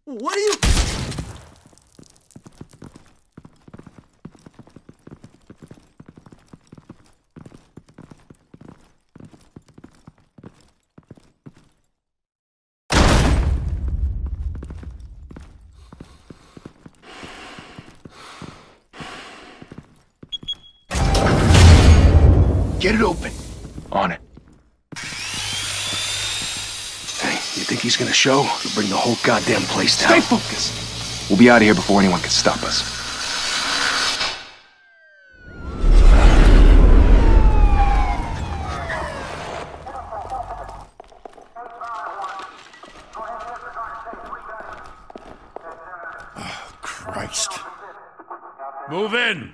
What are you... Get it open. On it. Hey, you think he's gonna show? He'll bring the whole goddamn place down. Stay focused! We'll be out of here before anyone can stop us. Oh, Christ. Move in!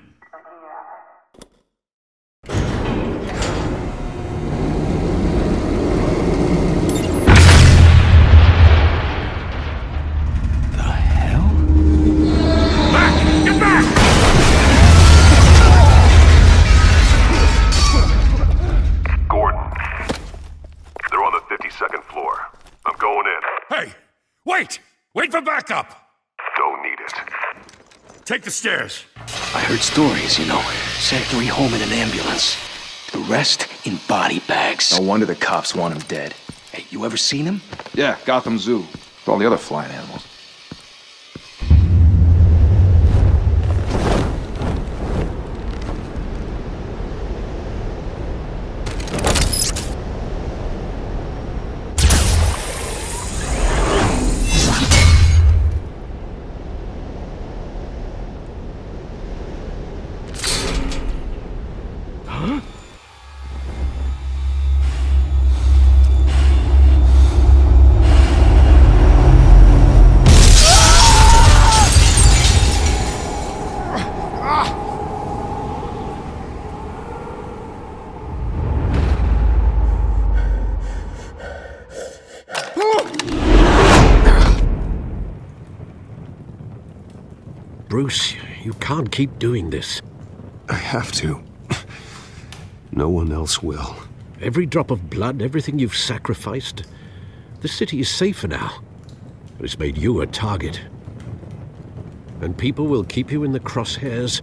Wait for backup! Don't need it. Take the stairs. I heard stories, you know. Sent 3 home in an ambulance. The rest in body bags. No wonder the cops want him dead. Hey, you ever seen him? Yeah, Gotham Zoo. With all the other flying animals. Bruce, you can't keep doing this. I have to. No one else will. Every drop of blood, everything you've sacrificed. The city is safer now. It's made you a target. And people will keep you in the crosshairs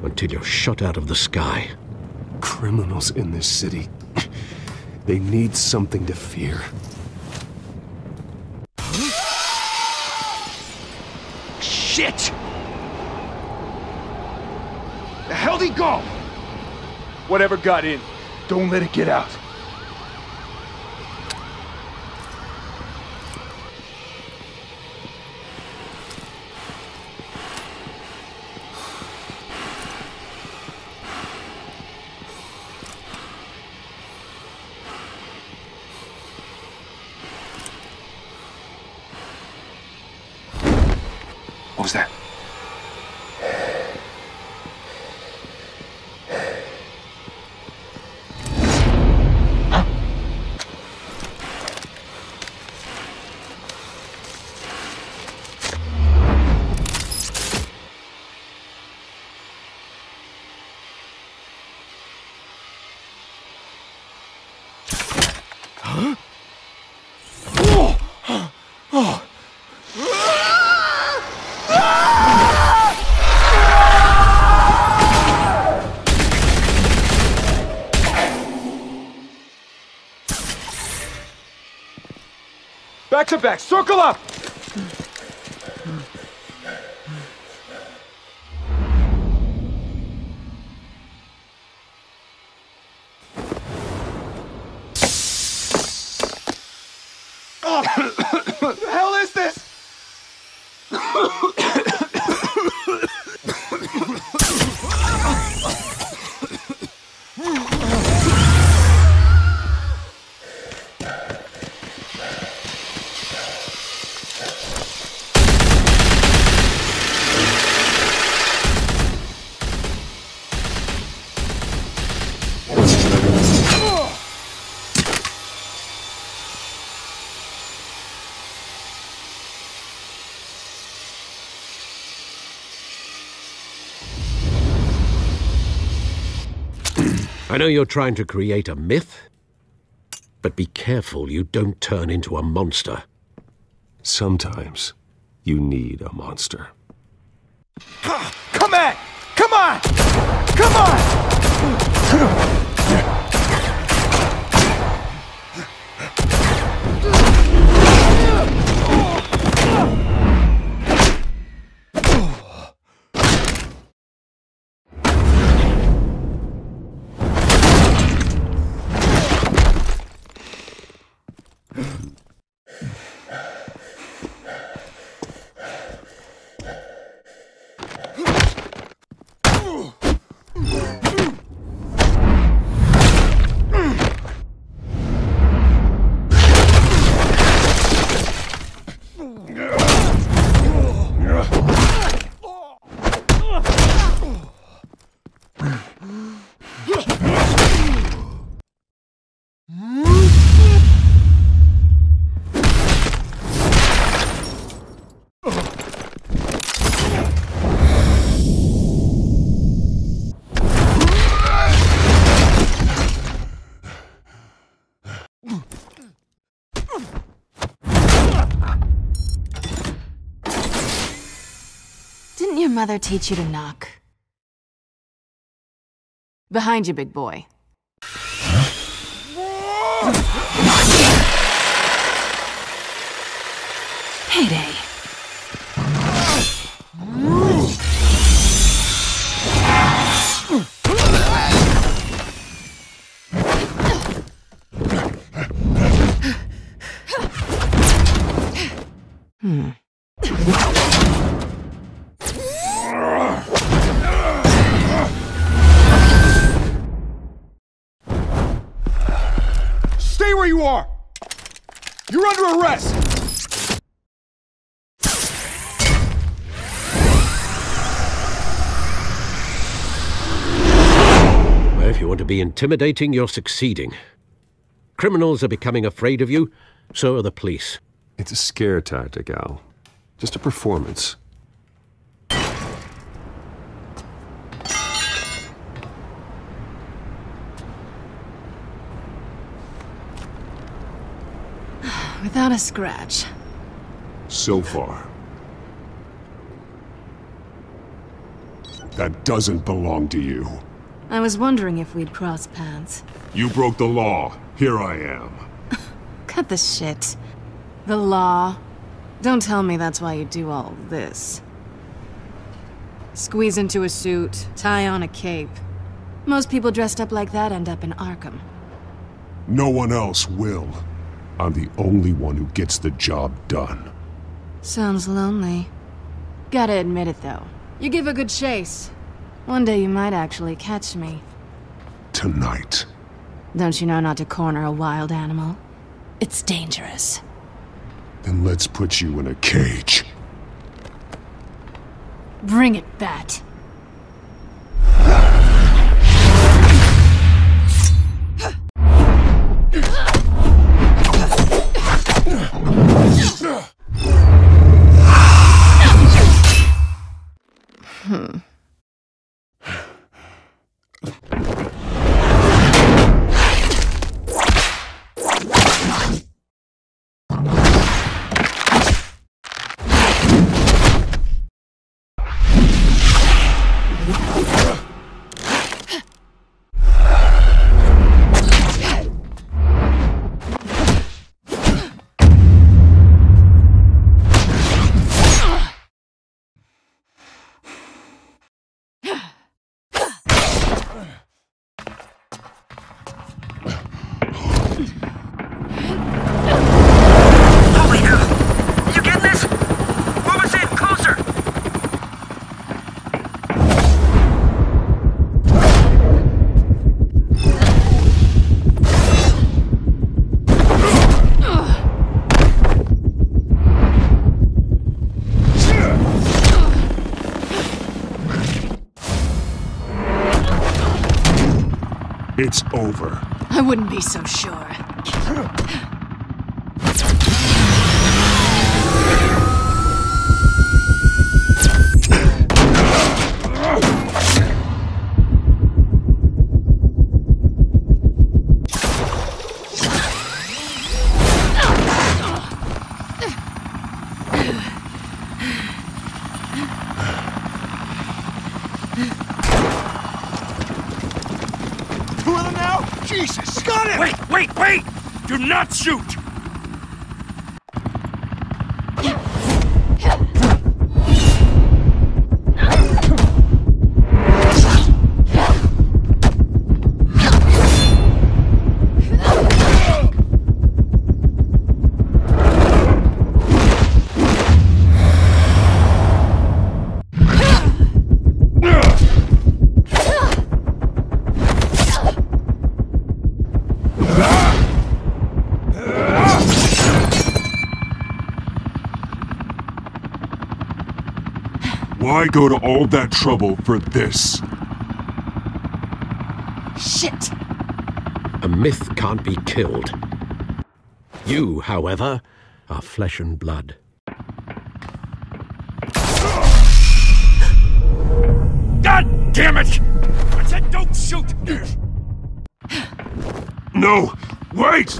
until you're shot out of the sky. Criminals in this city. They need something to fear. Shit! The hell'd he go? Whatever got in, don't let it get out. What was that? Back to back, circle up! What the hell is this? I know you're trying to create a myth, but be careful you don't turn into a monster. Sometimes, You need a monster. Come on! Come on! Come on! Didn't your mother teach you to knock? Behind you, big boy. Payday. Stay where you are! You're under arrest! Well, if you want to be intimidating, you're succeeding. Criminals are becoming afraid of you, so are the police. It's a scare tactic, Al. Just a performance. Without a scratch. So far. That doesn't belong to you. I was wondering if we'd cross paths. You broke the law. Here I am. Cut the shit. The law. Don't tell me that's why you do all this. Squeeze into a suit, tie on a cape. Most people dressed up like that end up in Arkham. No one else will. I'm the only one who gets the job done. Sounds lonely. Gotta admit it, though. You give a good chase. One day you might actually catch me. Tonight. Don't you know not to corner a wild animal? It's dangerous. Then let's put you in a cage. Bring it, Bat. It's over. I wouldn't be so sure. Got him! Wait! Do not shoot! Why go to all that trouble for this? Shit! A myth can't be killed. You, however, are flesh and blood. God damn it! I said don't shoot! No! Wait!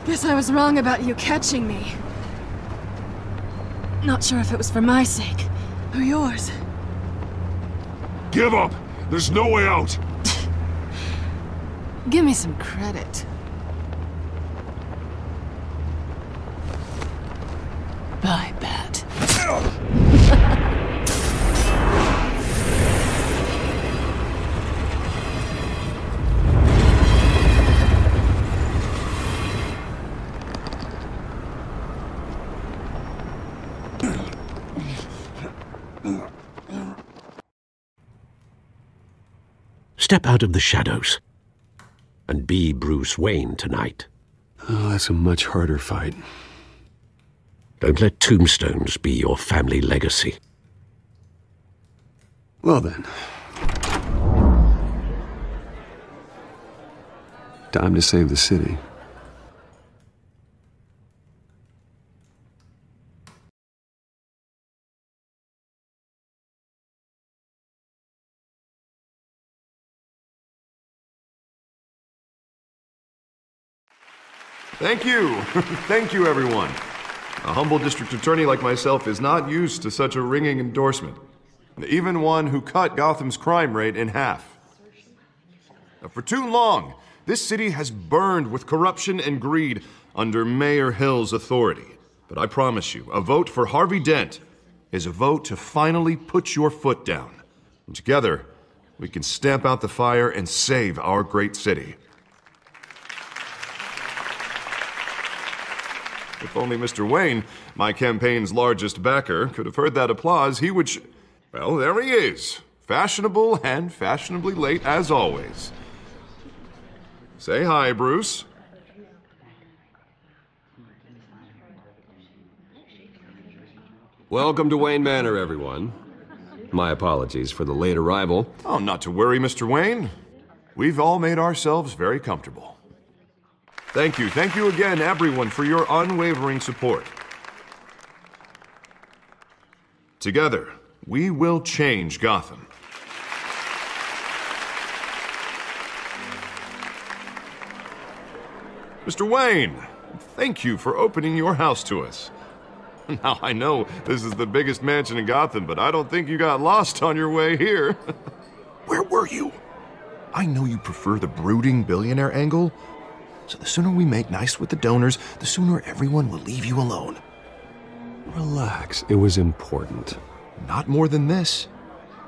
Guess I was wrong about you catching me. Not sure if it was for my sake, or yours. Give up! There's no way out! Give me some credit. Bye, Bat. Step out of the shadows and be Bruce Wayne tonight. Oh, that's a much harder fight. Don't let tombstones be your family legacy. Well then. Time to save the city. Thank you. Thank you, everyone. A humble district attorney like myself is not used to such a ringing endorsement. Even one who cut Gotham's crime rate in half. For too long, this city has burned with corruption and greed under Mayor Hill's authority. But I promise you, a vote for Harvey Dent is a vote to finally put your foot down. And together, we can stamp out the fire and save our great city. If only Mr. Wayne, my campaign's largest backer, could have heard that applause, he would well, there he is. Fashionable and fashionably late as always. Say hi, Bruce. Welcome to Wayne Manor, everyone. My apologies for the late arrival. Oh, not to worry, Mr. Wayne. We've all made ourselves very comfortable. Thank you again, everyone, for your unwavering support. Together, we will change Gotham. Mr. Wayne, thank you for opening your house to us. Now, I know this is the biggest mansion in Gotham, but I don't think you got lost on your way here. Where were you? I know you prefer the brooding billionaire angle, so the sooner we make nice with the donors, the sooner everyone will leave you alone. Relax, it was important. Not more than this.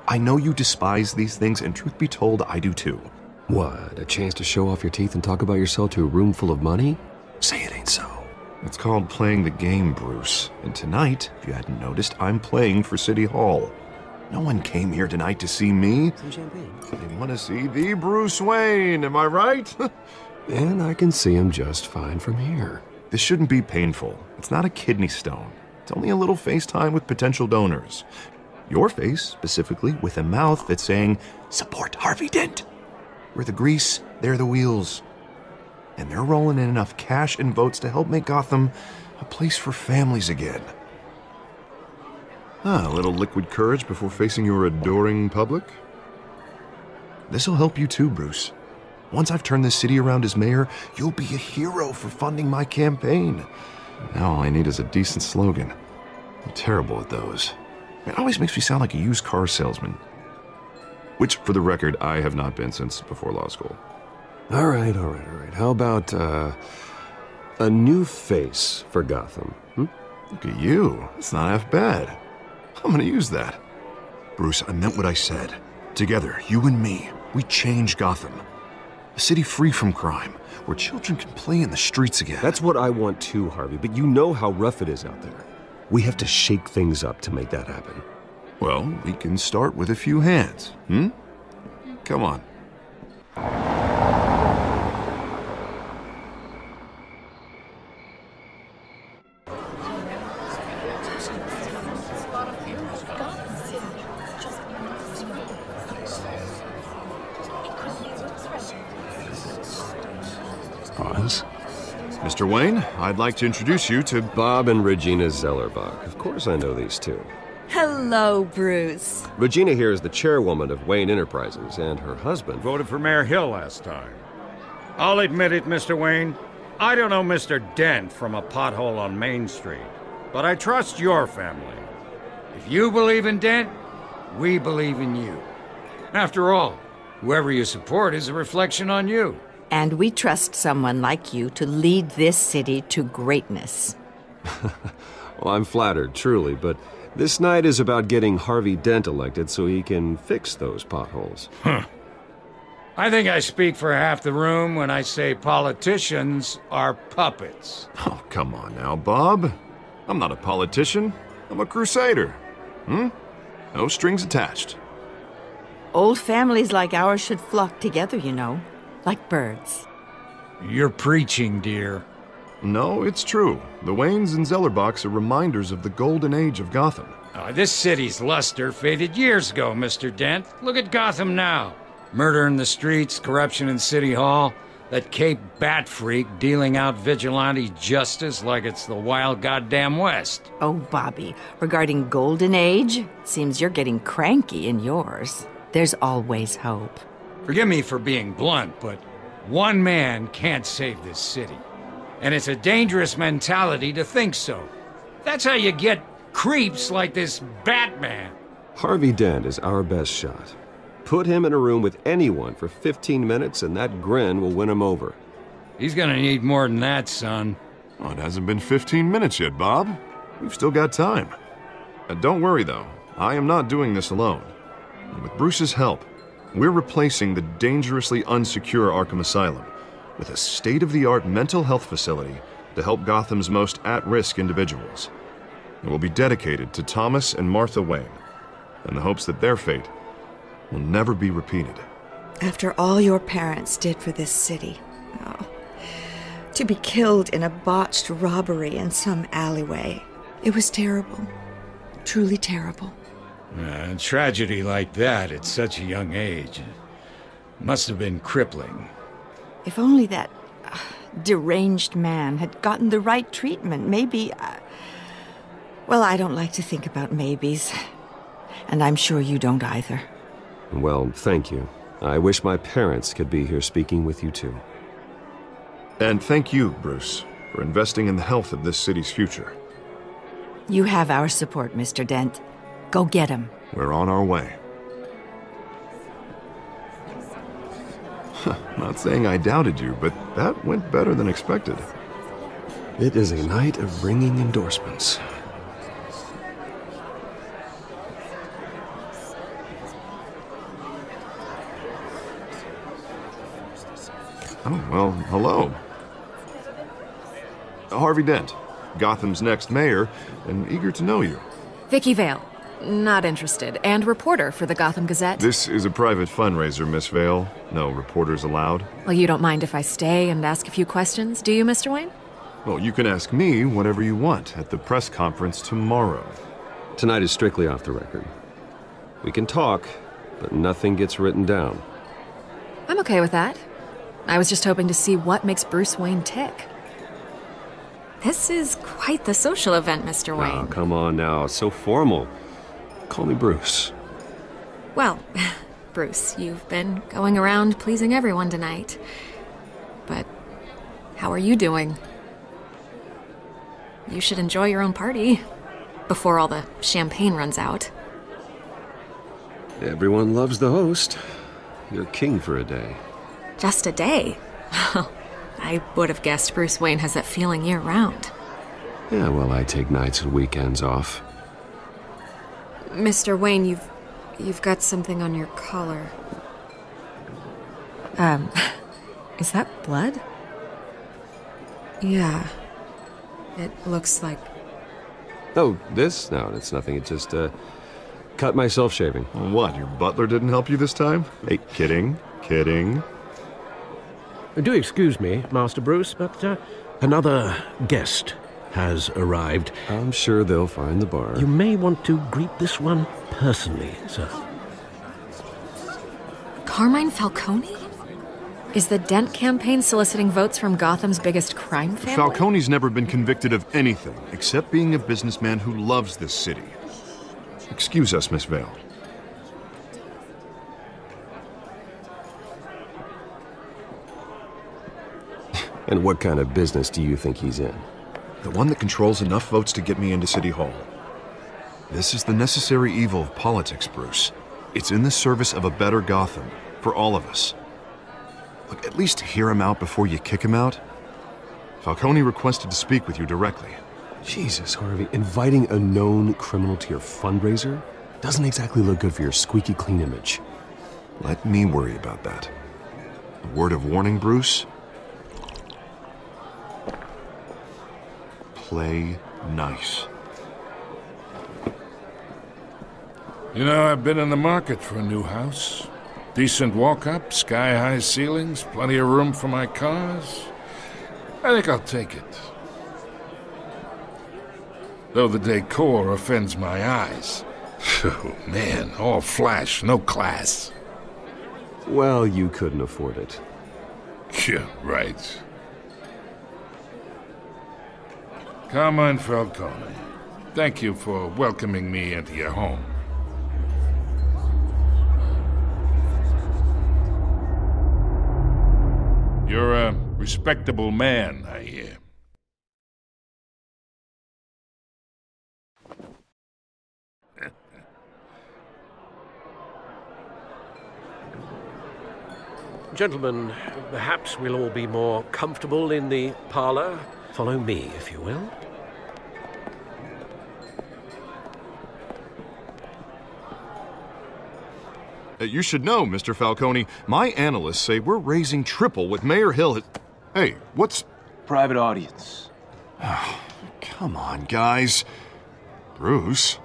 I know you despise these things, and truth be told, I do too. What, a chance to show off your teeth and talk about yourself to a room full of money? Say it ain't so. It's called playing the game, Bruce. And tonight, if you hadn't noticed, I'm playing for City Hall. No one came here tonight to see me. Some champagne. They want to see the Bruce Wayne, am I right? And I can see him just fine from here. This shouldn't be painful. It's not a kidney stone. It's only a little FaceTime with potential donors. Your face, specifically, with a mouth that's saying, support Harvey Dent. We're the grease, they're the wheels. And they're rolling in enough cash and votes to help make Gotham a place for families again. A little liquid courage before facing your adoring public. This'll help you too, Bruce. Once I've turned this city around as mayor, you'll be a hero for funding my campaign. Now all I need is a decent slogan. I'm terrible at those. It always makes me sound like a used car salesman. Which, for the record, I have not been since before law school. All right. How about, a new face for Gotham, Look at you. It's not half bad. I'm gonna use that. Bruce, I meant what I said. Together, you and me, we change Gotham. A city free from crime, where children can play in the streets again. That's what I want too, Harvey, but you know how rough it is out there. We have to shake things up to make that happen. Well, we can start with a few hands, Come on. Oz? Mr. Wayne, I'd like to introduce you to Bob and Regina Zellerbach. Of course I know these two. Hello, Bruce. Regina here is the chairwoman of Wayne Enterprises, and her husband... Voted for Mayor Hill last time. I'll admit it, Mr. Wayne. I don't know Mr. Dent from a pothole on Main Street, but I trust your family. If you believe in Dent, we believe in you. After all, whoever you support is a reflection on you. And we trust someone like you to lead this city to greatness. Well, I'm flattered, truly, but this night is about getting Harvey Dent elected so he can fix those potholes. I think I speak for half the room when I say politicians are puppets. Oh, come on now, Bob. I'm not a politician. I'm a crusader. No strings attached. Old families like ours should flock together, you know, like birds. You're preaching, dear. No, it's true. The Waynes and Zellerbachs are reminders of the golden age of Gotham. This city's luster faded years ago, Mr. Dent. Look at Gotham now. Murder in the streets, corruption in City Hall, that Cape Bat freak dealing out vigilante justice like it's the wild goddamn West. Oh, Bobby, regarding Golden Age, it seems you're getting cranky in yours. There's always hope. Forgive me for being blunt, but one man can't save this city. And it's a dangerous mentality to think so. That's how you get creeps like this Batman. Harvey Dent is our best shot. Put him in a room with anyone for 15 minutes and that grin will win him over. He's gonna need more than that, son. Oh, it hasn't been 15 minutes yet, Bob. We've still got time. Don't worry, though. I am not doing this alone. And with Bruce's help, we're replacing the dangerously unsecure Arkham Asylum with a state-of-the-art mental health facility to help Gotham's most at-risk individuals. It will be dedicated to Thomas and Martha Wayne, in the hopes that their fate will never be repeated. After all your parents did for this city, to be killed in a botched robbery in some alleyway, it was terrible. Truly terrible. A tragedy like that at such a young age must have been crippling. If only that deranged man had gotten the right treatment, maybe... well, I don't like to think about maybes. And I'm sure you don't either. Well, thank you. I wish my parents could be here speaking with you too. And thank you, Bruce, for investing in the health of this city's future. You have our support, Mr. Dent. Go get him. We're on our way. Not saying I doubted you, but that went better than expected. It is a night of ringing endorsements. Oh, well, hello. Harvey Dent, Gotham's next mayor, and eager to know you. Vicky Vale. Not interested. And reporter for the Gotham Gazette. This is a private fundraiser, Miss Vale. No reporters allowed. Well, you don't mind if I stay and ask a few questions, do you, Mr. Wayne? Well, you can ask me whatever you want at the press conference tomorrow. Tonight is strictly off the record. We can talk, but nothing gets written down. I'm okay with that. I was just hoping to see what makes Bruce Wayne tick. This is quite the social event, Mr. Wayne. Oh, come on now. So formal. Call me Bruce. Well, Bruce, you've been going around pleasing everyone tonight. But how are you doing? You should enjoy your own party before all the champagne runs out. Everyone loves the host. You're king for a day. Just a day? I would have guessed Bruce Wayne has that feeling year-round. Yeah, well, I take nights and weekends off. Mr. Wayne, you've got something on your collar. Is that blood? Yeah. It looks like... Oh, this? No, it's nothing. It just, cut myself shaving. What, your butler didn't help you this time? Hey, kidding. Do excuse me, Master Bruce, but another guest has arrived. I'm sure they'll find the bar. You may want to greet this one personally, sir. Carmine Falcone? Is the Dent campaign soliciting votes from Gotham's biggest crime family? Falcone's never been convicted of anything except being a businessman who loves this city. Excuse us, Miss Vale. And what kind of business do you think he's in? The one that controls enough votes to get me into City Hall. This is the necessary evil of politics, Bruce. It's in the service of a better Gotham, for all of us. Look, at least hear him out before you kick him out. Falcone requested to speak with you directly. Jesus, Harvey, inviting a known criminal to your fundraiser doesn't exactly look good for your squeaky clean image. Let me worry about that. A word of warning, Bruce? Play nice. You know, I've been in the market for a new house. Decent walk-up, sky-high ceilings, plenty of room for my cars. I think I'll take it. Though the decor offends my eyes. Oh, man, all flash, no class. Well, you couldn't afford it. Yeah, right. Carmine Falcone, thank you for welcoming me into your home. You're a respectable man, I hear. Gentlemen, perhaps we'll all be more comfortable in the parlor. Follow me, if you will. You should know, Mr. Falcone, my analysts say we're raising triple what Mayor Hill had... Hey, what's... Private audience. Come on, guys. Bruce?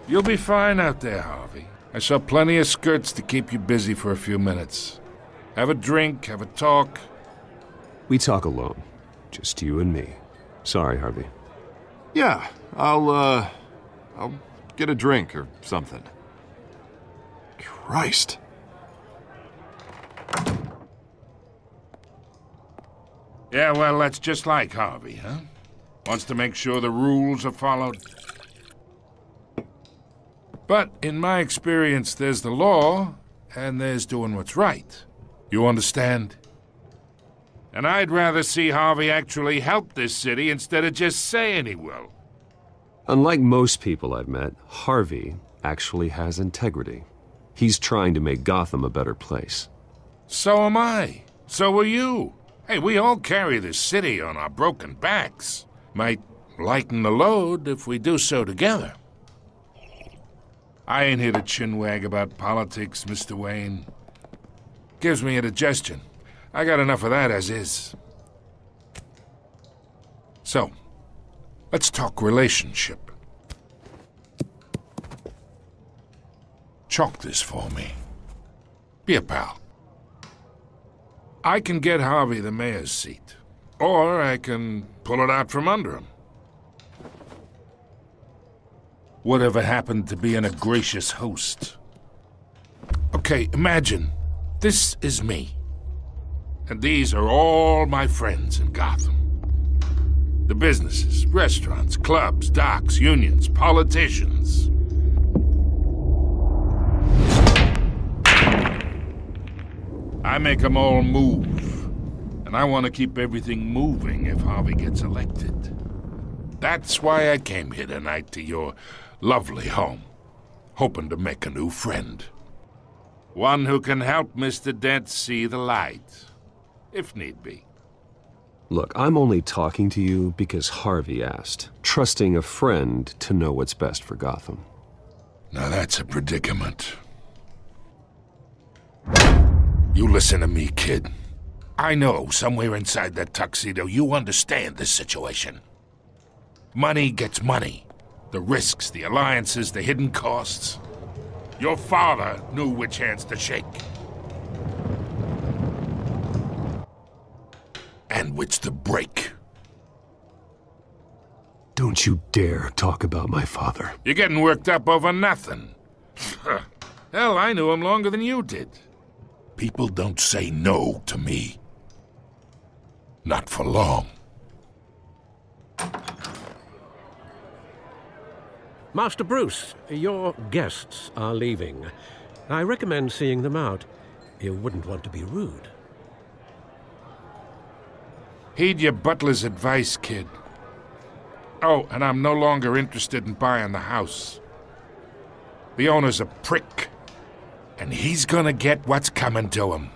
You'll be fine out there, Harvey. I saw plenty of skirts to keep you busy for a few minutes. Have a drink, have a talk. We talk alone. Just you and me. Sorry, Harvey. Yeah, I'll get a drink or something. Christ. Yeah, well, that's just like Harvey, huh? Wants to make sure the rules are followed. But in my experience, there's the law, and there's doing what's right. You understand? And I'd rather see Harvey actually help this city instead of just saying he will. Unlike most people I've met, Harvey actually has integrity. He's trying to make Gotham a better place. So am I. So are you. Hey, we all carry this city on our broken backs. Might lighten the load if we do so together. I ain't here to chinwag about politics, Mr. Wayne. Gives me indigestion. I got enough of that as is. So, let's talk relationship. Chalk this for me. Be a pal. I can get Harvey the mayor's seat, or I can pull it out from under him. Whatever happened to being a gracious host? Okay, imagine, this is me. And these are all my friends in Gotham. The businesses, restaurants, clubs, docks, unions, politicians. I make them all move. And I want to keep everything moving if Harvey gets elected. That's why I came here tonight to your lovely home, hoping to make a new friend. One who can help Mr. Dent see the light, if need be. Look, I'm only talking to you because Harvey asked, trusting a friend to know what's best for Gotham. Now that's a predicament. You listen to me, kid. I know somewhere inside that tuxedo you understand this situation. Money gets money. The risks, the alliances, the hidden costs. Your father knew which hands to shake. And which to break. Don't you dare talk about my father. You're getting worked up over nothing. Hell, I knew him longer than you did. People don't say no to me. Not for long. Master Bruce, your guests are leaving. I recommend seeing them out. You wouldn't want to be rude. Heed your butler's advice, kid. Oh, and I'm no longer interested in buying the house. The owner's a prick, and he's gonna get what's coming to him.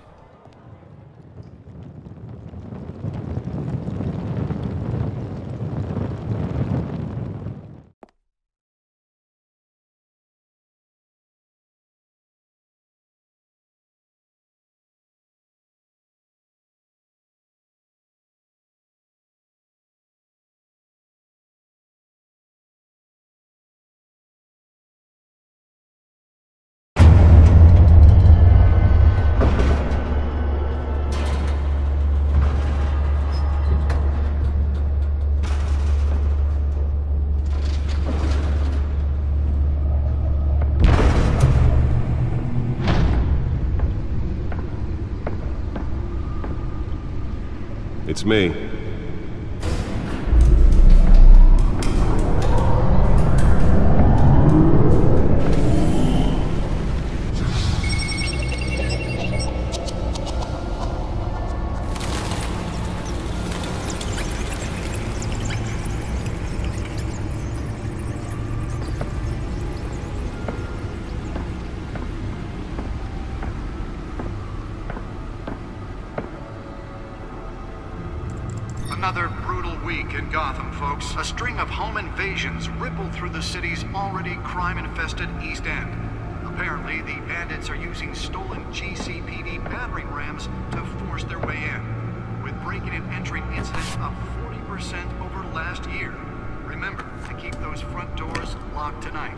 It's me. Another brutal week in Gotham, folks. A string of home invasions rippled through the city's already crime-infested East End. Apparently, the bandits are using stolen GCPD battering rams to force their way in, with breaking and entering incidents up 40% over last year. Remember to keep those front doors locked tonight.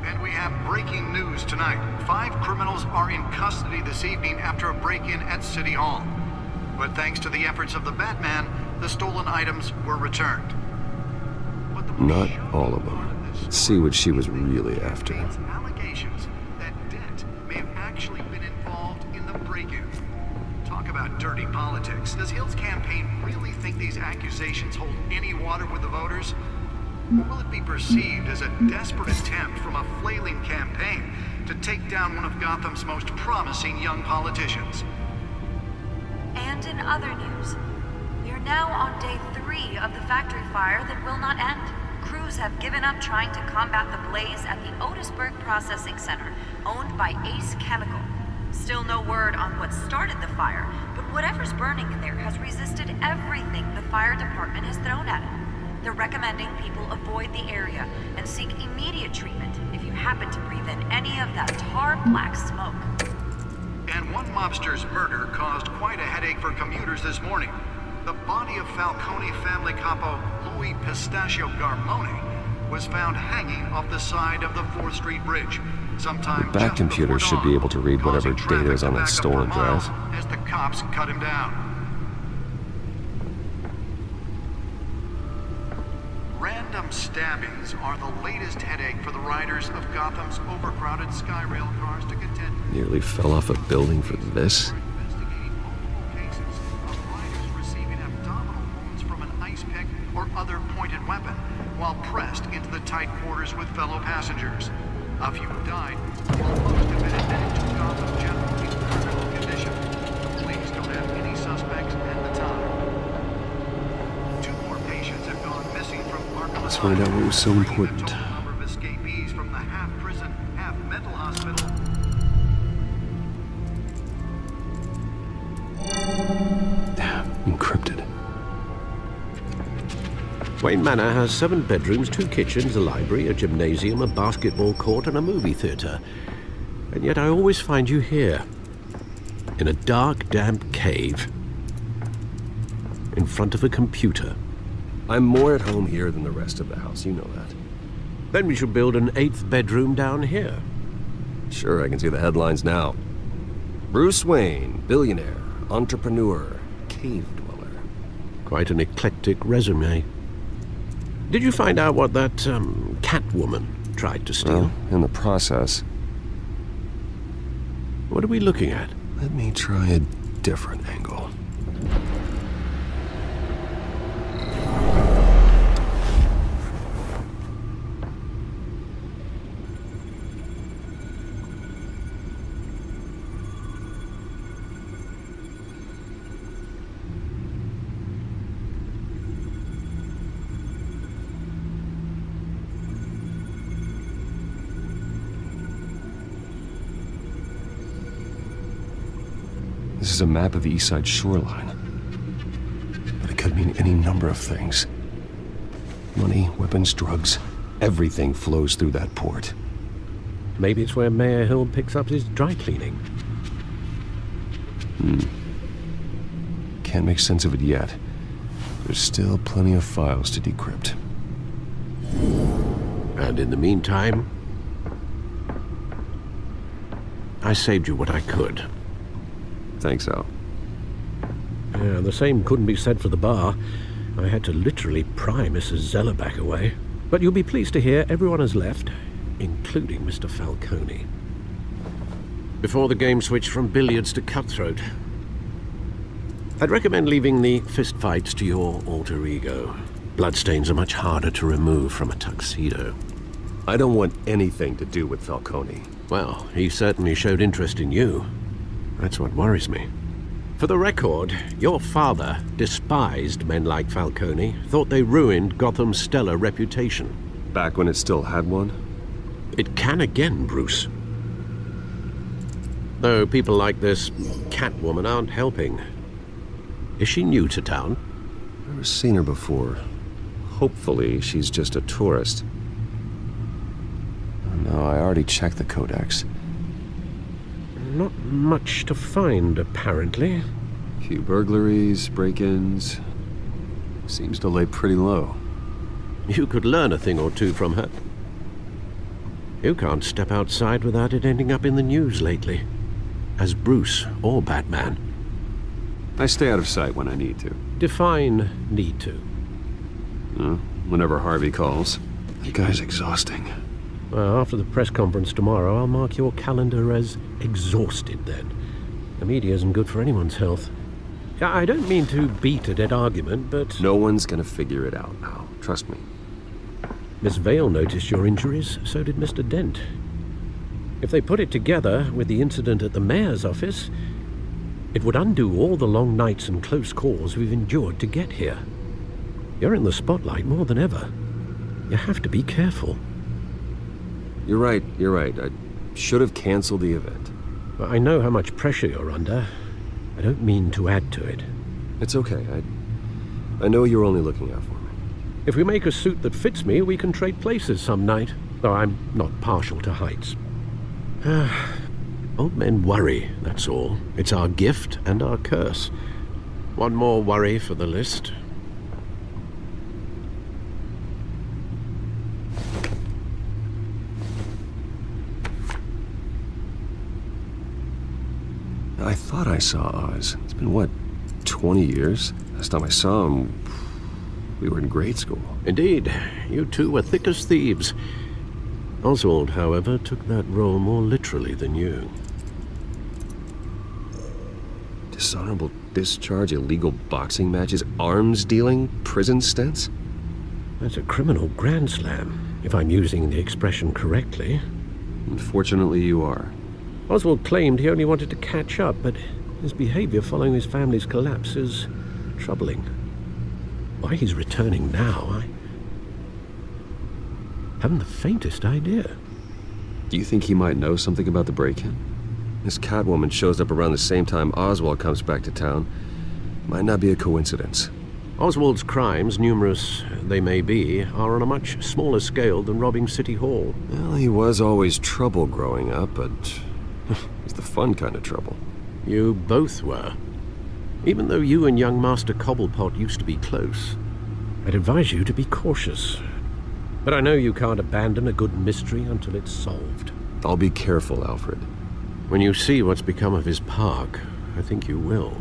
And we have breaking news tonight. 5 criminals are in custody this evening after a break-in at City Hall. But thanks to the efforts of the Batman, the stolen items were returned. Not all of them. Let's see what she was really after. Allegations that Dent may have actually been involved in the break-in. Talk about dirty politics. Does Hill's campaign really think these accusations hold any water with the voters? Or will it be perceived as a desperate attempt from a flailing campaign to take down one of Gotham's most promising young politicians? And in other news, we are now on day 3 of the factory fire that will not end. Crews have given up trying to combat the blaze at the Otisburg Processing Center, owned by Ace Chemical. Still no word on what started the fire, but whatever's burning in there has resisted everything the fire department has thrown at it. They're recommending people avoid the area and seek immediate treatment if you happen to breathe in any of that tar black smoke. And one mobster's murder caused quite a headache for commuters this morning. The body of Falcone family capo Louis Pistachio Garmone was found hanging off the side of the 4th Street Bridge. Sometime Back computer should be able to read whatever data is on that stolen drive. As the cops cut him down. Random stabbings are the latest headache for the riders of Gotham's overcrowded Skyrail cars to contend. Nearly fell off a building for this. Or other pointed weapon while pressed into the tight quarters with fellow passengers. A few have died, while most have been admitted to Gotham General in critical condition. The police don't have any suspects at the time. 2 more patients have gone missing from Arkham. Let's find out what was so important. The number of escapees from the half-prison, half-mental hospital. Encrypted. Wayne Manor has 7 bedrooms, 2 kitchens, a library, a gymnasium, a basketball court, and a movie theatre. And yet I always find you here, in a dark, damp cave, in front of a computer. I'm more at home here than the rest of the house, you know that. Then we should build an 8th bedroom down here. Sure, I can see the headlines now. Bruce Wayne, billionaire, entrepreneur, cave dweller. Quite an eclectic resume. Did you find out what that, Catwoman tried to steal? Well, in the process. What are we looking at? Let me try a different angle. This is a map of the East Side shoreline. But it could mean any number of things. Money, weapons, drugs, everything flows through that port. Maybe it's where Mayor Hill picks up his dry cleaning. Can't make sense of it yet. There's still plenty of files to decrypt. And in the meantime, I saved you what I could. Thanks, Al. Yeah, the same couldn't be said for the bar. I had to literally pry Mrs. Zellerback away. But you'll be pleased to hear everyone has left, including Mr. Falcone. Before the game switched from billiards to cutthroat. I'd recommend leaving the fistfights to your alter ego. Bloodstains are much harder to remove from a tuxedo. I don't want anything to do with Falcone. Well, he certainly showed interest in you. That's what worries me. For the record, your father despised men like Falcone, thought they ruined Gotham's stellar reputation. Back when it still had one? It can again, Bruce. Though people like this Catwoman aren't helping. Is she new to town? Never seen her before. Hopefully, she's just a tourist. Oh, no, I already checked the codex. Not much to find, apparently. Few burglaries, break-ins. Seems to lay pretty low. You could learn a thing or two from her. You can't step outside without it ending up in the news lately. As Bruce or Batman. I stay out of sight when I need to. Define need to. Whenever Harvey calls. The guy's exhausting. Well, after the press conference tomorrow, I'll mark your calendar as exhausted then. The media isn't good for anyone's health. I don't mean to beat a dead argument, but... No one's gonna figure it out now. Trust me. Miss Vale noticed your injuries, so did Mr. Dent. If they put it together with the incident at the mayor's office, it would undo all the long nights and close calls we've endured to get here. You're in the spotlight more than ever. You have to be careful. You're right. I should have canceled the event. I know how much pressure you're under. I don't mean to add to it. It's okay. I know you're only looking out for me. If we make a suit that fits me, we can trade places some night. Though I'm not partial to heights. Old men worry, that's all. It's our gift and our curse. One more worry for the list. I thought I saw Oz. It's been, what, 20 years? Last time I saw him, we were in grade school. Indeed. You two were thick as thieves. Oswald, however, took that role more literally than you. Dishonorable discharge, illegal boxing matches, arms dealing, prison stints? That's a criminal grand slam, if I'm using the expression correctly. Unfortunately, you are. Oswald claimed he only wanted to catch up, but his behavior following his family's collapse is troubling. Why he's returning now, I haven't the faintest idea. Do you think he might know something about the break-in? This Catwoman shows up around the same time Oswald comes back to town. Might not be a coincidence. Oswald's crimes, numerous they may be, are on a much smaller scale than robbing City Hall. Well, he was always trouble growing up, but it's the fun kind of trouble. You both were. Even though you and young Master Cobblepot used to be close, I'd advise you to be cautious. But I know you can't abandon a good mystery until it's solved. I'll be careful, Alfred. When you see what's become of his park, I think you will.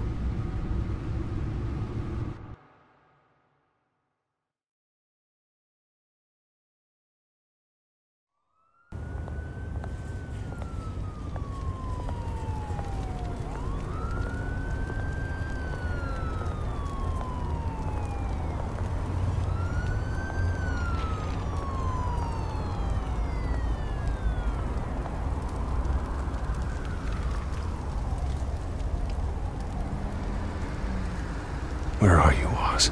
Where are you, Oz?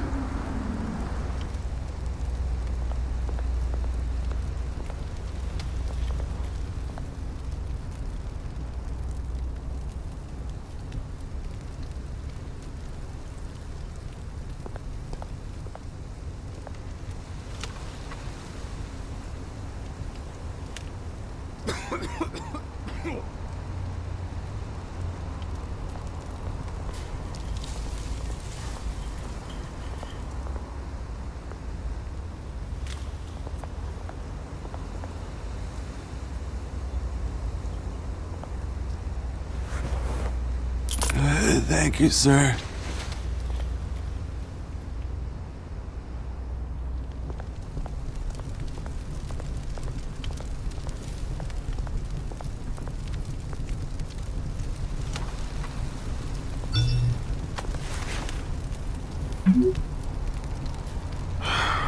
Thank you, sir.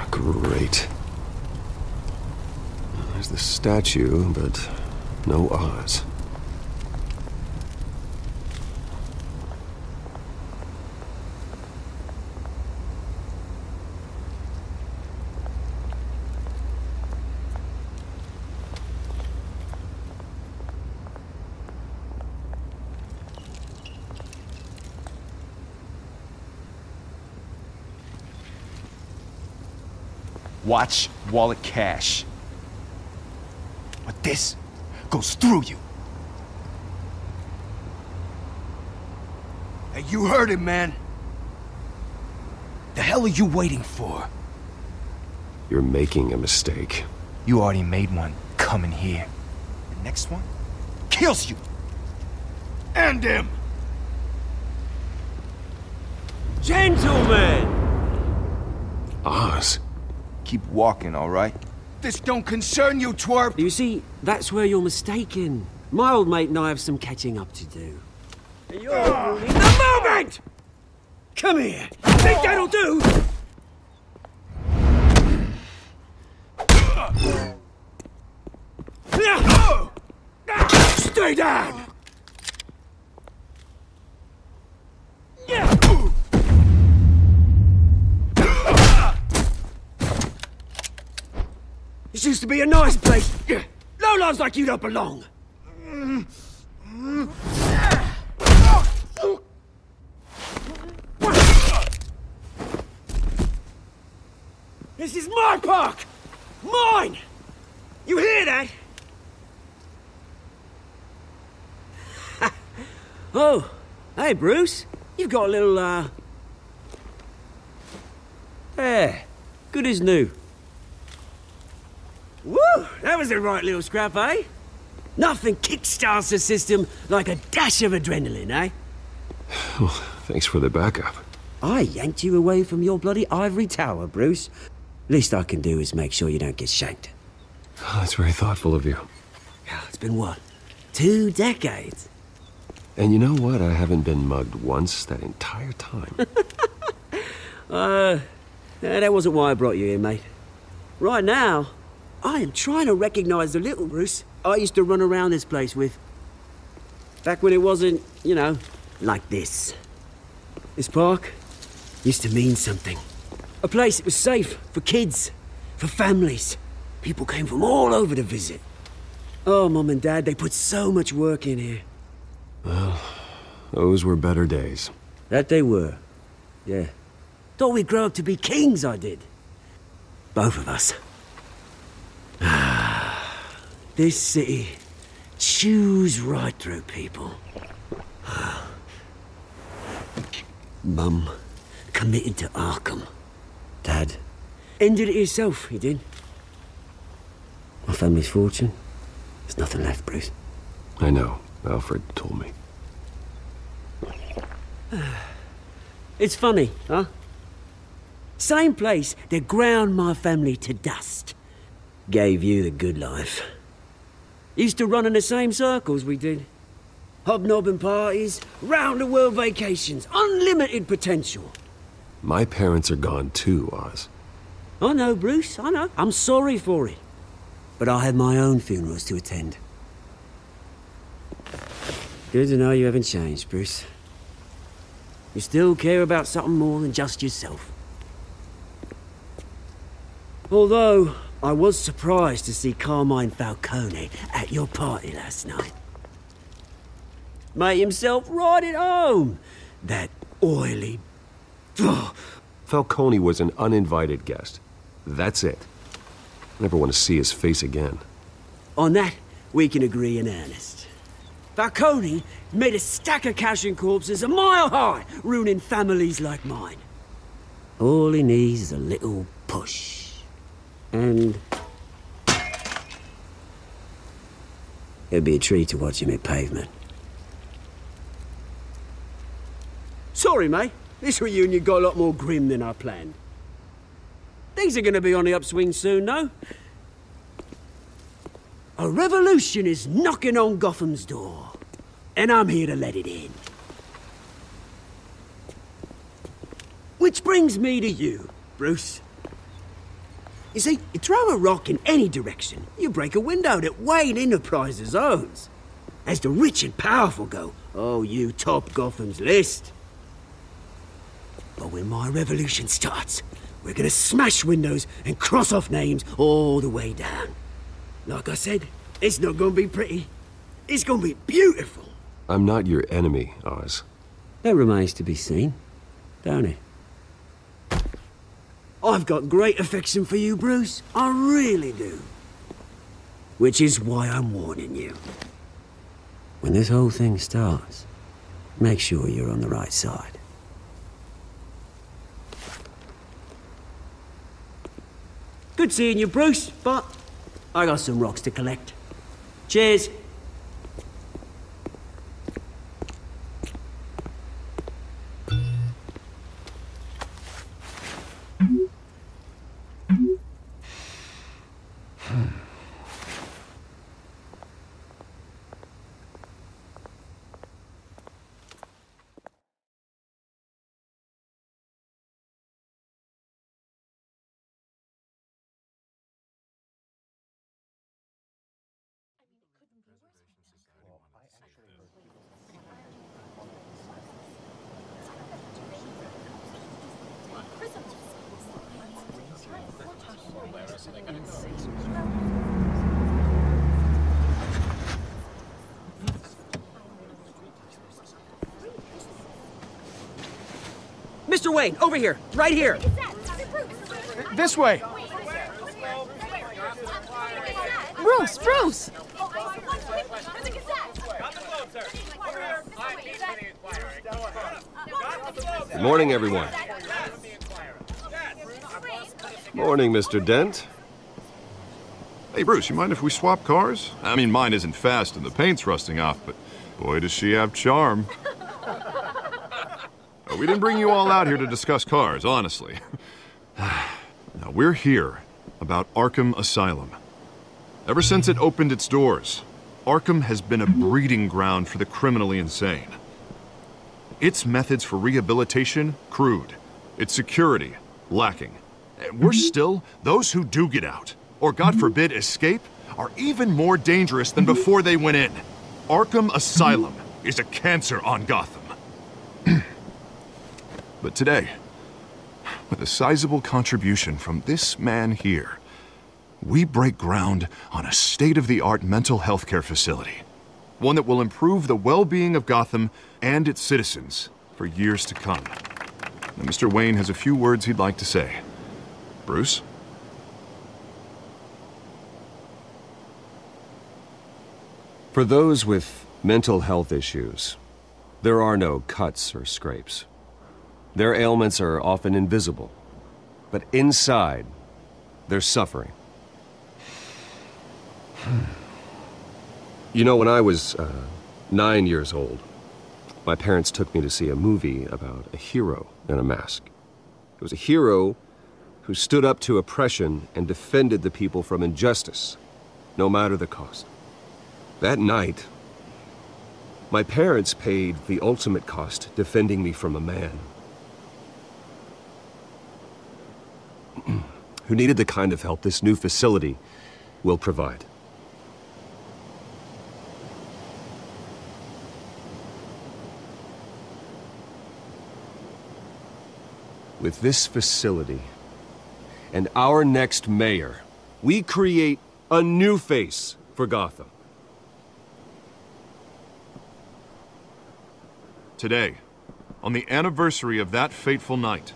Great. There's the statue, but no Oz. Watch wallet cash. But this goes through you. Hey, you heard it, man. The hell are you waiting for? You're making a mistake. You already made one coming here. The next one kills you. And him. Gentlemen! Oz. Keep walking, all right? This don't concern you, twerp! You see, that's where you're mistaken. My old mate and I have some catching up to do. And you're ruining the moment! Come here! Think that'll do? Stay down! This used to be a nice place. Lowlifes like you don't belong. This is my park! Mine! You hear that? Oh, hey, Bruce. You've got a little, There. Good as new. Woo! That was a right little scrap, eh? Nothing kickstarts the system like a dash of adrenaline, eh? Well, thanks for the backup. I yanked you away from your bloody ivory tower, Bruce. Least I can do is make sure you don't get shanked. Oh, that's very thoughtful of you. It's been what? 2 decades? And you know what? I haven't been mugged once that entire time. That wasn't why I brought you here, mate. Right now, I am trying to recognize the little Bruce I used to run around this place with. Back when it wasn't, you know, like this. This park used to mean something. A place that was safe for kids, for families. People came from all over to visit. Oh, Mum and Dad, they put so much work in here. Well, those were better days. That they were. Yeah. Thought we'd grow up to be kings, I did. Both of us. This city chews right through people. Mum committed to Arkham. Dad ended it himself, he did. My family's fortune. There's nothing left, Bruce. I know. Alfred told me. It's funny, huh? Same place that ground my family to dust. Gave you the good life. Used to run in the same circles we did. Hobnobbing parties, round-the-world vacations, unlimited potential. My parents are gone too, Oz. I know, Bruce, I know. I'm sorry for it. But I had my own funerals to attend. Good to know you haven't changed, Bruce. You still care about something more than just yourself. Although, I was surprised to see Carmine Falcone at your party last night. Made himself right at home. That oily... Falcone was an uninvited guest. That's it. Never want to see his face again. On that, we can agree in earnest. Falcone made a stack of cash and corpses a mile high, ruining families like mine. All he needs is a little push. And... it'd be a treat to watch him hit pavement. Sorry, mate. This reunion got a lot more grim than I planned. Things are gonna be on the upswing soon, though. A revolution is knocking on Gotham's door. And I'm here to let it in. Which brings me to you, Bruce. You see, you throw a rock in any direction, you break a window that Wayne Enterprises owns. As the rich and powerful go, oh, you top Gotham's list. But when my revolution starts, we're gonna smash windows and cross off names all the way down. Like I said, it's not gonna be pretty. It's gonna be beautiful. I'm not your enemy, Oz. That remains to be seen, don't it? I've got great affection for you, Bruce. I really do. Which is why I'm warning you. When this whole thing starts, make sure you're on the right side. Good seeing you, Bruce, but I got some rocks to collect. Cheers. Mr. Wayne, over here, right here. This way. Bruce! Good morning, everyone. Morning, Mr. Dent. Hey, Bruce, you mind if we swap cars? I mean, mine isn't fast and the paint's rusting off, but boy, does she have charm. We didn't bring you all out here to discuss cars, honestly. Now, we're here about Arkham Asylum. Ever since it opened its doors, Arkham has been a breeding ground for the criminally insane. Its methods for rehabilitation, crude. Its security, lacking. And worse still, those who do get out, or God forbid escape, are even more dangerous than before they went in. Arkham Asylum is a cancer on Gotham. But today, with a sizable contribution from this man here, we break ground on a state-of-the-art mental health care facility. One that will improve the well-being of Gotham and its citizens for years to come. Now, Mr. Wayne has a few words he'd like to say. Bruce? For those with mental health issues, there are no cuts or scrapes. Their ailments are often invisible, but inside, they're suffering. You know, when I was 9 years old, my parents took me to see a movie about a hero in a mask. It was a hero who stood up to oppression and defended the people from injustice, no matter the cost. That night, my parents paid the ultimate cost defending me from a man who needed the kind of help this new facility will provide. With this facility and our next mayor, we create a new face for Gotham. Today, on the anniversary of that fateful night,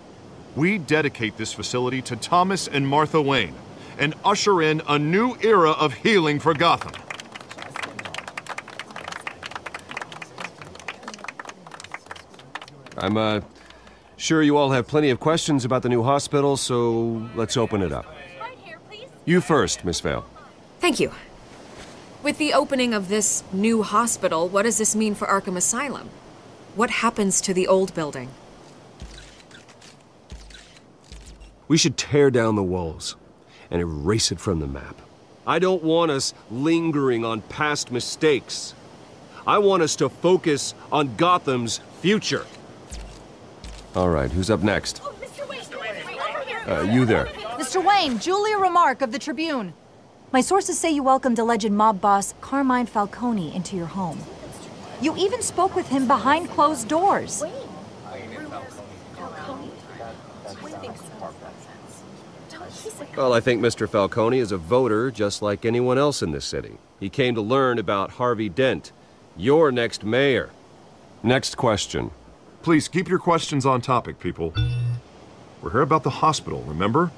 we dedicate this facility to Thomas and Martha Wayne and usher in a new era of healing for Gotham. I'm sure you all have plenty of questions about the new hospital, so let's open it up. You first, Miss Vale. Thank you. With the opening of this new hospital, what does this mean for Arkham Asylum? What happens to the old building? We should tear down the walls and erase it from the map. I don't want us lingering on past mistakes. I want us to focus on Gotham's future. All right, who's up next? Oh, Mr. Wayne. You there. Mr. Wayne, Julia Remark of the Tribune. My sources say you welcomed alleged mob boss Carmine Falcone into your home. You even spoke with him behind closed doors. Well, I think Mr. Falcone is a voter just like anyone else in this city. He came to learn about Harvey Dent, your next mayor. Next question. Please keep your questions on topic, people. We're here about the hospital, remember?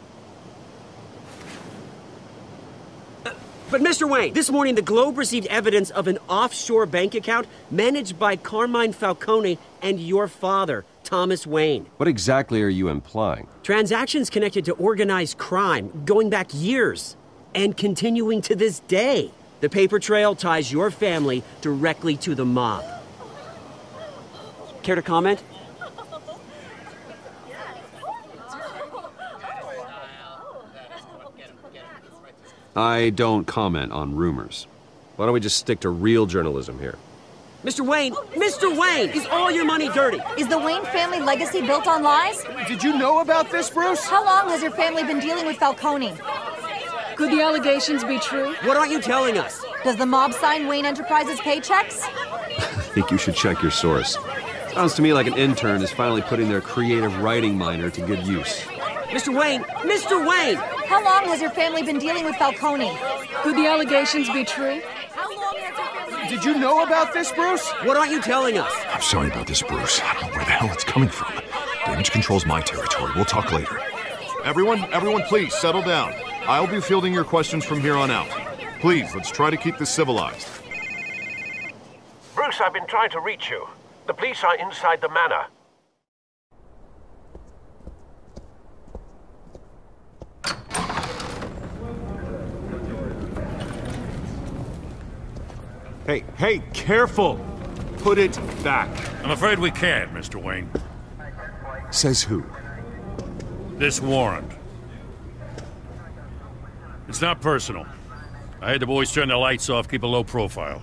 But Mr. Wayne, this morning the Globe received evidence of an offshore bank account managed by Carmine Falcone and your father, Thomas Wayne. What exactly are you implying? Transactions connected to organized crime going back years and continuing to this day. The paper trail ties your family directly to the mob. Care to comment? I don't comment on rumors. Why don't we just stick to real journalism here? Mr. Wayne! Mr. Wayne! Is all your money dirty? Is the Wayne family legacy built on lies? Did you know about this, Bruce? How long has your family been dealing with Falcone? Could the allegations be true? What aren't you telling us? Does the mob sign Wayne Enterprises paychecks? I think you should check your source. Sounds to me like an intern is finally putting their creative writing minor to good use. Mr. Wayne! Mr. Wayne! How long has your family been dealing with Falcone? Could the allegations be true? How long has your family... Did you know about this, Bruce? What aren't you telling us? I'm sorry about this, Bruce. I don't know where the hell it's coming from. Damage control's my territory. We'll talk later. Everyone, please, settle down. I'll be fielding your questions from here on out. Please, let's try to keep this civilized. Bruce, I've been trying to reach you. The police are inside the manor. Hey, careful! Put it back. I'm afraid we can't, Mr. Wayne. Says who? This warrant. It's not personal. I had the boys turn the lights off, keep a low profile.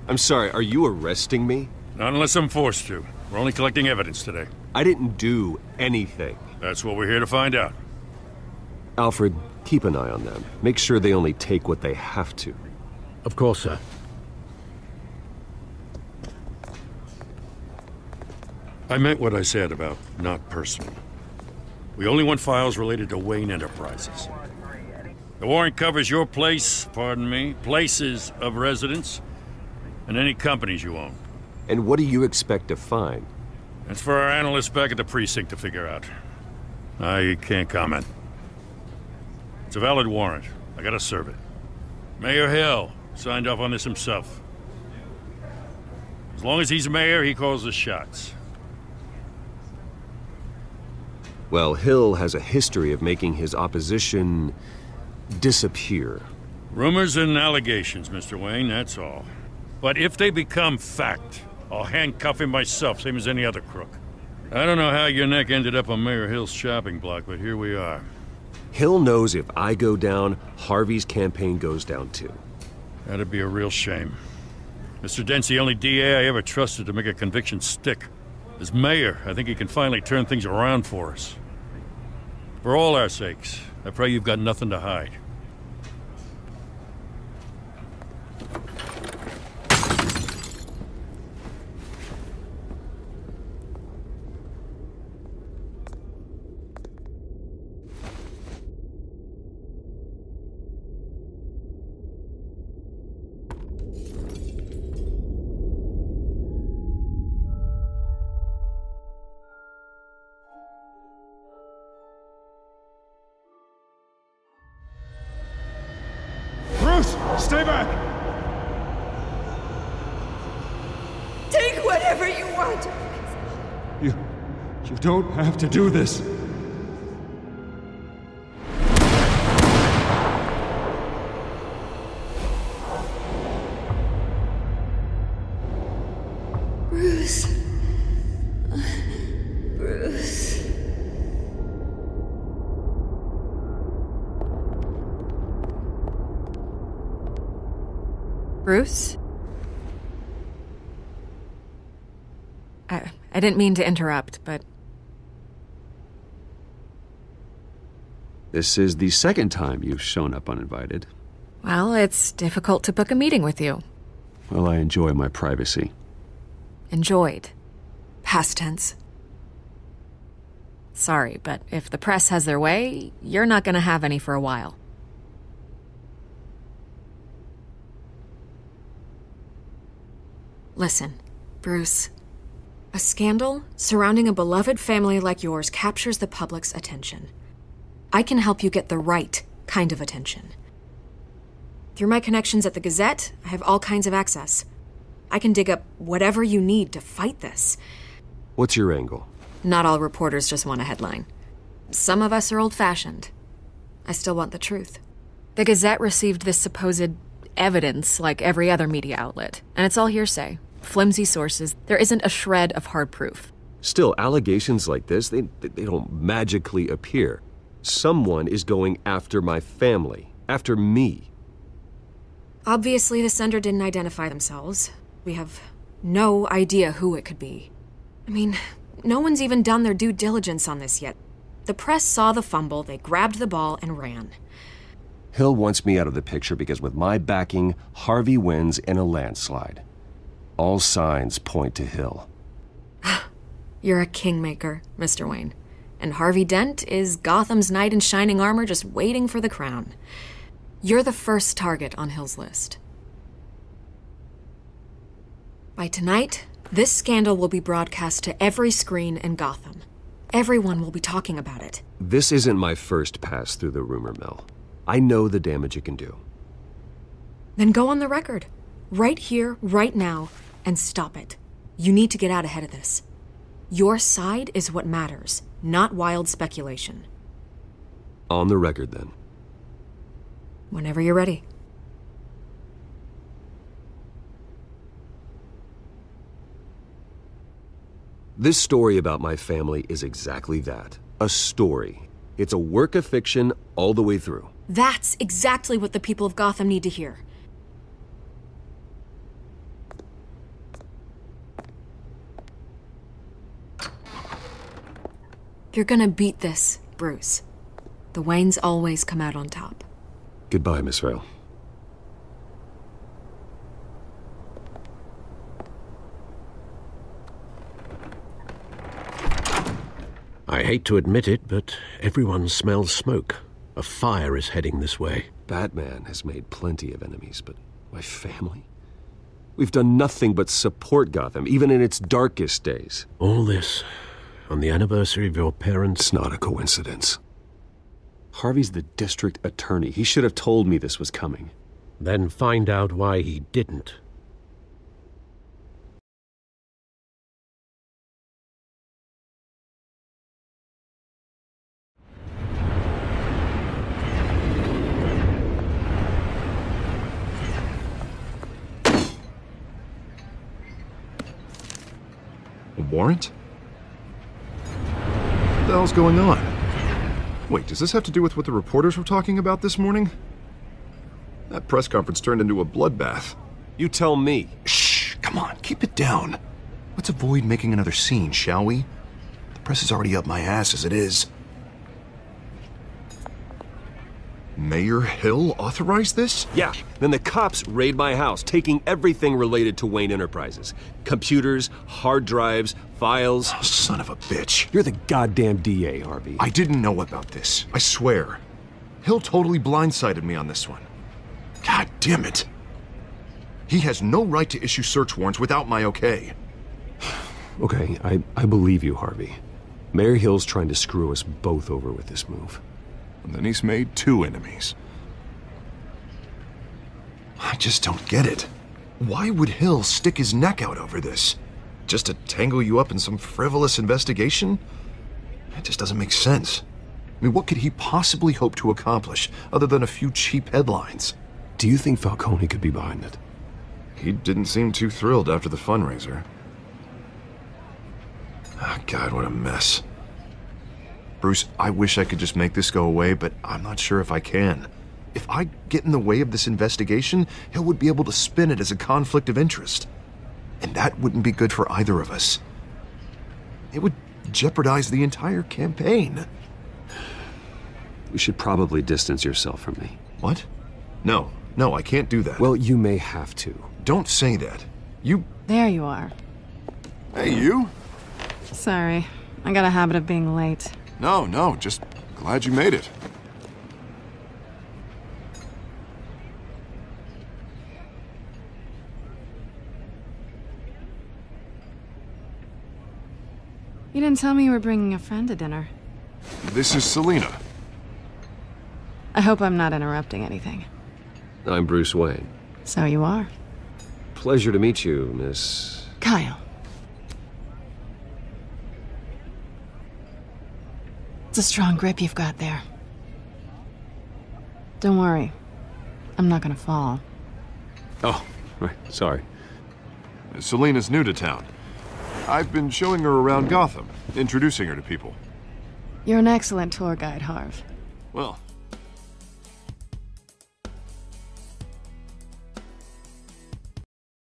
I'm sorry, are you arresting me? Not unless I'm forced to. We're only collecting evidence today. I didn't do anything. That's what we're here to find out. Alfred, keep an eye on them. Make sure they only take what they have to. Of course, sir. I meant what I said about not personal. We only want files related to Wayne Enterprises. The warrant covers your place, pardon me, places of residence, and any companies you own. And what do you expect to find? That's for our analysts back at the precinct to figure out. I can't comment. It's a valid warrant. I gotta serve it. Mayor Hill signed off on this himself. As long as he's mayor, he calls the shots. Well, Hill has a history of making his opposition disappear. Rumors and allegations, Mr. Wayne, that's all. But if they become fact, I'll handcuff him myself, same as any other crook. I don't know how your neck ended up on Mayor Hill's shopping block, but here we are. Hill knows if I go down, Harvey's campaign goes down too. That'd be a real shame. Mr. Dent's the only DA I ever trusted to make a conviction stick. As mayor, I think he can finally turn things around for us. For all our sakes, I pray you've got nothing to hide. Stay back! Take whatever you want! You don't have to do this. Bruce. Bruce. Bruce? I didn't mean to interrupt, but... This is the second time you've shown up uninvited. Well, it's difficult to book a meeting with you. Well, I enjoy my privacy. Enjoyed. Past tense. Sorry, but if the press has their way, you're not gonna have any for a while. Listen, Bruce. A scandal surrounding a beloved family like yours captures the public's attention. I can help you get the right kind of attention. Through my connections at the Gazette, I have all kinds of access. I can dig up whatever you need to fight this. What's your angle? Not all reporters just want a headline. Some of us are old-fashioned. I still want the truth. The Gazette received this supposed evidence like every other media outlet, and it's all hearsay. Flimsy sources. There isn't a shred of hard proof. Still, allegations like this, they don't magically appear. Someone is going after my family, after me. Obviously, the sender didn't identify themselves. We have no idea who it could be. I mean, no one's even done their due diligence on this yet. The press saw the fumble, they grabbed the ball and ran. Hill wants me out of the picture because with my backing, Harvey wins in a landslide. All signs point to Hill. You're a kingmaker, Mr. Wayne. And Harvey Dent is Gotham's knight in shining armor just waiting for the crown. You're the first target on Hill's list. By tonight, this scandal will be broadcast to every screen in Gotham. Everyone will be talking about it. This isn't my first pass through the rumor mill. I know the damage it can do. Then go on the record. Right here, right now, and stop it. You need to get out ahead of this. Your side is what matters, not wild speculation. On the record, then. Whenever you're ready. This story about my family is exactly that. A story. It's a work of fiction all the way through. That's exactly what the people of Gotham need to hear. You're gonna beat this, Bruce. The Waynes always come out on top. Goodbye, Miss Vale. I hate to admit it, but everyone smells smoke. A fire is heading this way. Batman has made plenty of enemies, but my family? We've done nothing but support Gotham, even in its darkest days. All this on the anniversary of your parents'... It's not a coincidence. Harvey's the district attorney. He should have told me this was coming. Then find out why he didn't. A warrant? What the hell's going on? Wait, does this have to do with what the reporters were talking about this morning? That press conference turned into a bloodbath. You tell me. Shh, come on, keep it down. Let's avoid making another scene, shall we? The press is already up my ass as it is. Mayor Hill authorized this? Yeah, then the cops raid my house, taking everything related to Wayne Enterprises. Computers, hard drives, files. Oh, son of a bitch. You're the goddamn DA, Harvey. I didn't know about this, I swear. Hill totally blindsided me on this one. God damn it. He has no right to issue search warrants without my okay. Okay, I believe you, Harvey. Mayor Hill's trying to screw us both over with this move. And then he's made 2 enemies. I just don't get it. Why would Hill stick his neck out over this? Just to tangle you up in some frivolous investigation? It just doesn't make sense. I mean, what could he possibly hope to accomplish other than a few cheap headlines? Do you think Falcone could be behind it? He didn't seem too thrilled after the fundraiser. Oh, God, what a mess. Bruce, I wish I could just make this go away, but I'm not sure if I can. If I get in the way of this investigation, Hill would be able to spin it as a conflict of interest. And that wouldn't be good for either of us. It would jeopardize the entire campaign. You should probably distance yourself from me. What? No, I can't do that. Well, you may have to. Don't say that. You... There you are. Hey, you? Sorry. I got a habit of being late. No, just glad you made it. You didn't tell me you were bringing a friend to dinner. This is Selina. I hope I'm not interrupting anything. I'm Bruce Wayne. So you are. Pleasure to meet you, Miss... Kyle. It's a strong grip you've got there. Don't worry. I'm not gonna fall. Oh, right. Sorry. Selina's new to town. I've been showing her around Gotham, introducing her to people. You're an excellent tour guide, Harv. Well,